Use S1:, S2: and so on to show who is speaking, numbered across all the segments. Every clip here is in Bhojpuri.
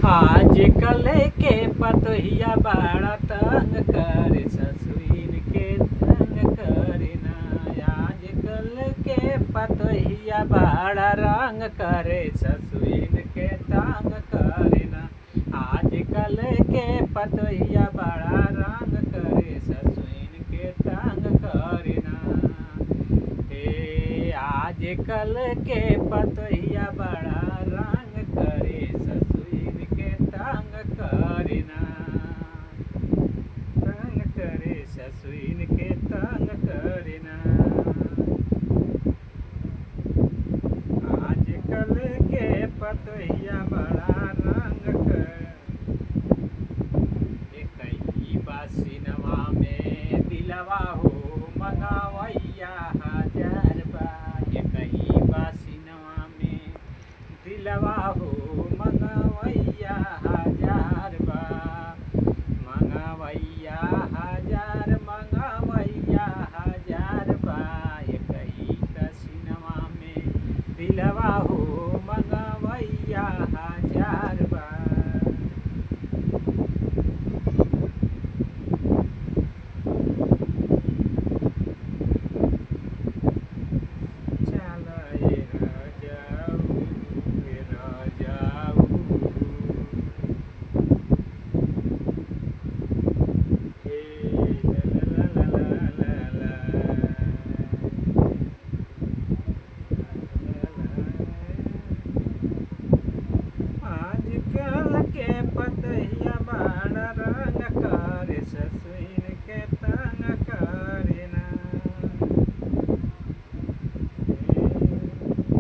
S1: आज कल के पतोहिया बड़ा तंग करे ससुइन के तंग करे ना। आज कल के पतोहिया बड़ा रंग करे ससुइन के तंग करे ना। आज कल के पतोहिया बड़ा रंग करे ससुइन के तंग करे ना। हे आज कल के पतोहिया बड़ा रंग करे ससुइन के तंग करे ना। तंग करे ससुइन के तंग करे ना। आज कल के पतोहिया बड़ा रंग करे। कहीं बासिनवा में दिलवा हो मंगावैया हजार बा। कहीं बासिनवा में दिलवा हो मंगावैया हजार बा। मंगावैया हजार मंगावैया हजार बा। कहीं बासिनवा में दिलवा हो मंगावैया हजार बा। आजकल के पतोहिया बड़ा रंग करे ससुइन के तंग करे ना।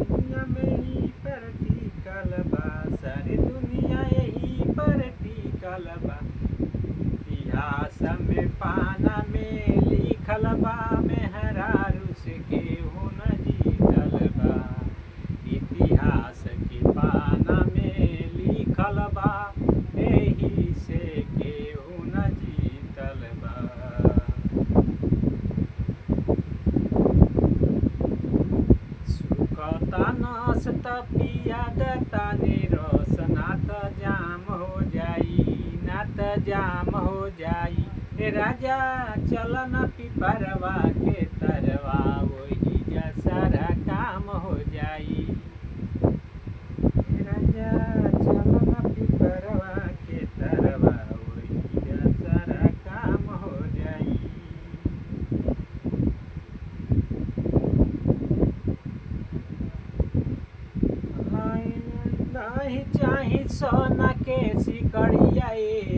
S1: दुनिया में ही पर टिकल बा। सारी दुनिया यही पर टिकल बा। इतिहास में पाना में लिखल बा। मेहरारू से केहू न जीतल बा। इतिहास के पाना में लिखल बा। एही से केहू न जीतल बा। सुखता नस त पियाद ताने रस ना त जाम हो जाई। ना त जाम हो जाई। ए राजा चल न पिपरवा के तरवा वही जा सारा काम हो जाई। राजा चल न पिपरवा के तरवा वही जा सारा काम हो जाई। नहीं चाही सोना के सिकड़िया ए